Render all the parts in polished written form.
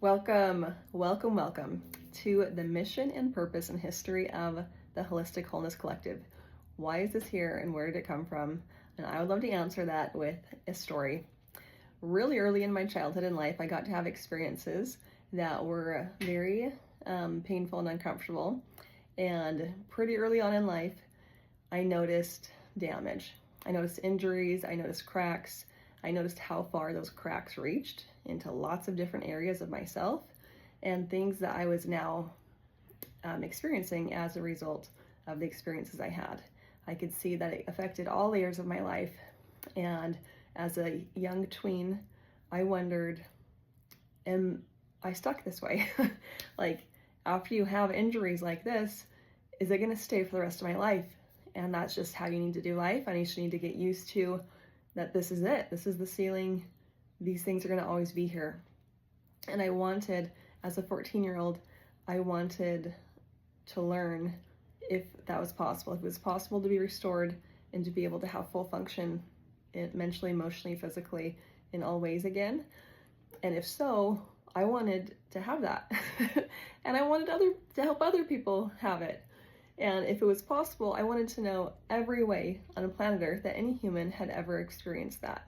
Welcome, welcome, welcome to the mission and purpose and history of the Holistic Wholeness Collective. Why is this here and where did it come from? And I would love to answer that with a story. Really early in my childhood and life, I got to have experiences that were very painful and uncomfortable. And pretty early on in life, I noticed damage. I noticed injuries, I noticed cracks, I noticed how far those cracks reached into lots of different areas of myself and things that I was now experiencing as a result of the experiences I had. I could see that it affected all layers of my life. And as a young tween, I wondered, am I stuck this way? Like, after you have injuries like this, is it going to stay for the rest of my life? And that's just how you need to do life. I just need to get used to that this is it. This is the ceiling. These things are going to always be here. And I wanted, as a 14-year-old, I wanted to learn if that was possible, if it was possible to be restored and to be able to have full function mentally, emotionally, physically, in all ways again. And if so, I wanted to have that. And I wanted to help other people have it. And if it was possible, I wanted to know every way on planet Earth that any human had ever experienced that.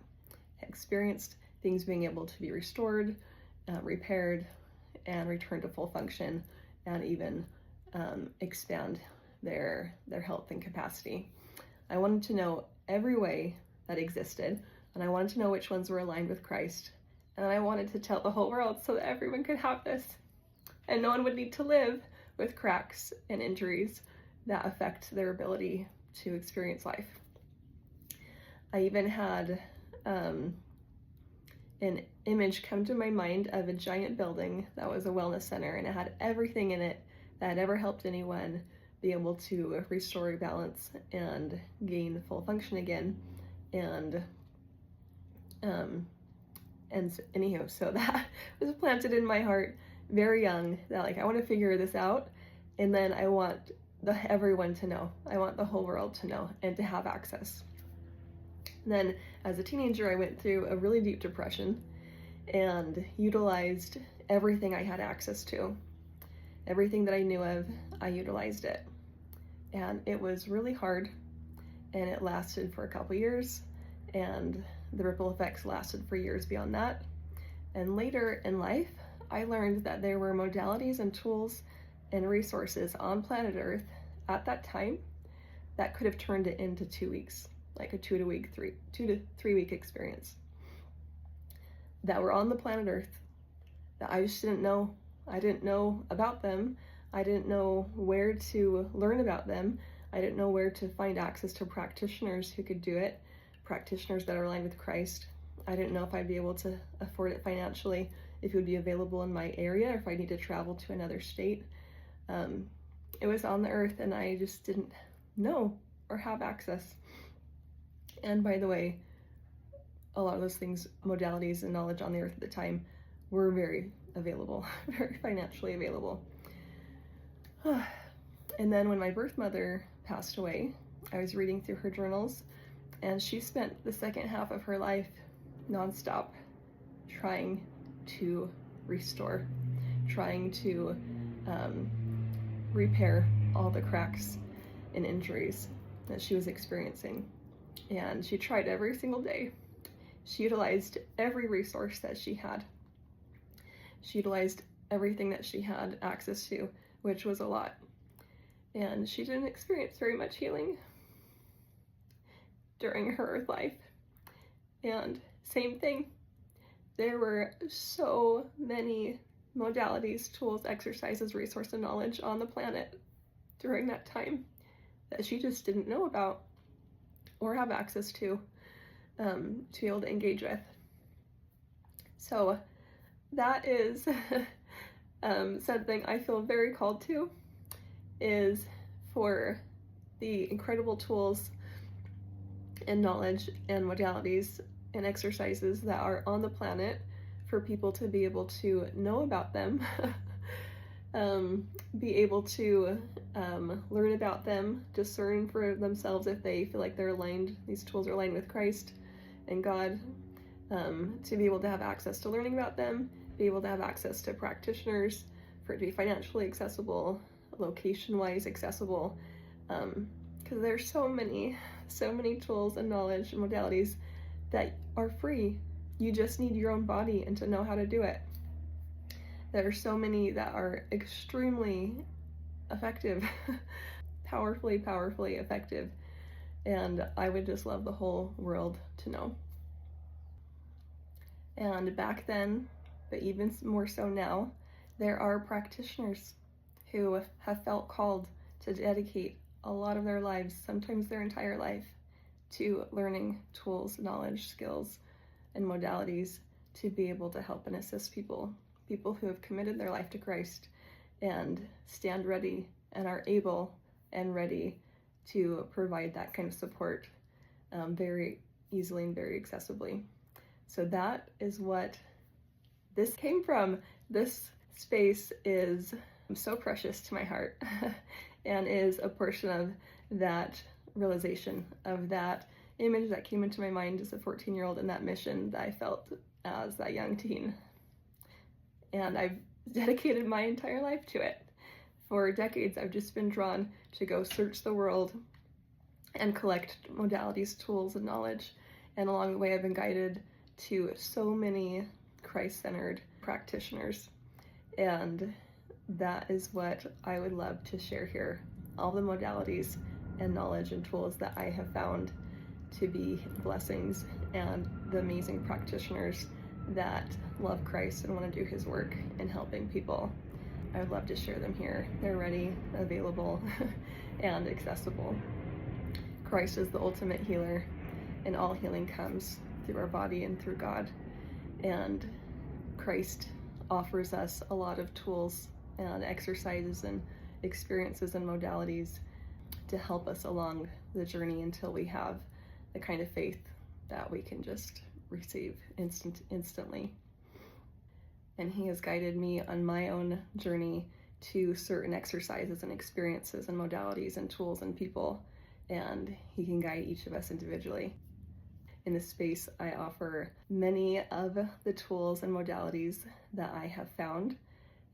Experienced things being able to be restored, repaired, and returned to full function, and even expand their health and capacity. I wanted to know every way that existed, and I wanted to know which ones were aligned with Christ. And I wanted to tell the whole world so that everyone could have this, and no one would need to live with cracks and injuries that affect their ability to experience life. I even had an image come to my mind of a giant building that was a wellness center, and it had everything in it that had ever helped anyone be able to restore balance and gain full function again. And anywho, so that was planted in my heart very young, that like I want to figure this out, and then I want everyone to know. I want the whole world to know and to have access. And then as a teenager, I went through a really deep depression and utilized everything I had access to. Everything that I knew of, I utilized it. And it was really hard, and it lasted for a couple years, and the ripple effects lasted for years beyond that. And later in life, I learned that there were modalities and tools and resources on planet Earth at that time that could have turned it into 2 weeks, like a 2 to 3 week experience, that were on the planet Earth that I just didn't know. I didn't know about them. I didn't know where to learn about them. I didn't know where to find access to practitioners who could do it, practitioners that are aligned with Christ. I didn't know if I'd be able to afford it financially, if it would be available in my area, or if I need to travel to another state. It was on the earth, and I just didn't know or have access. And by the way, a lot of those things, modalities and knowledge on the earth at the time, were very available, very financially available. And then when my birth mother passed away, I was reading through her journals, and she spent the second half of her life nonstop trying to restore, trying to repair all the cracks and injuries that she was experiencing. And she tried every single day. She utilized every resource that she had. She utilized everything that she had access to, which was a lot. And she didn't experience very much healing during her life. And same thing, there were so many modalities, tools, exercises, resource, and knowledge on the planet during that time that she just didn't know about or have access to be able to engage with. So that is something I feel very called to, is for the incredible tools and knowledge and modalities and exercises that are on the planet for people to be able to know about them, be able to learn about them, discern for themselves if they feel like they're aligned, these tools are aligned with Christ and God, to be able to have access to learning about them be able to have access to practitioners, for it to be financially accessible, location-wise accessible, because there's so many tools and knowledge and modalities that are free. You just need your own body and to know how to do it. There are so many that are extremely effective, powerfully effective, and I would just love the whole world to know. And back then, but even more so now, there are practitioners who have felt called to dedicate a lot of their lives, sometimes their entire life, to learning tools, knowledge, skills, and modalities to be able to help and assist people who have committed their life to Christ and stand ready and are able and ready to provide that kind of support very easily and very accessibly. So that is what this came from. This space is so precious to my heart and is a portion of that realization, of that image that came into my mind as a 14-year-old and that mission that I felt as that young teen. And I've dedicated my entire life to it. For decades, I've just been drawn to go search the world and collect modalities, tools, and knowledge. And along the way, I've been guided to so many Christ-centered practitioners. And that is what I would love to share here. All the modalities and knowledge and tools that I have found to be blessings, and the amazing practitioners that love Christ and want to do his work in helping people. I would love to share them here. They're ready, available, and accessible. Christ is the ultimate healer, and all healing comes through our body and through God. And Christ offers us a lot of tools and exercises and experiences and modalities to help us along the journey until we have the kind of faith that we can just receive instantly. And he has guided me on my own journey to certain exercises and experiences and modalities and tools and people, and he can guide each of us individually. In this space, I offer many of the tools and modalities that I have found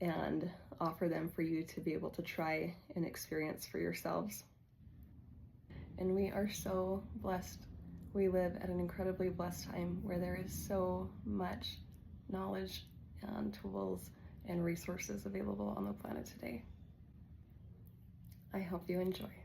and offer them for you to be able to try and experience for yourselves. And we are so blessed. We live at an incredibly blessed time where there is so much knowledge and tools and resources available on the planet today. I hope you enjoy.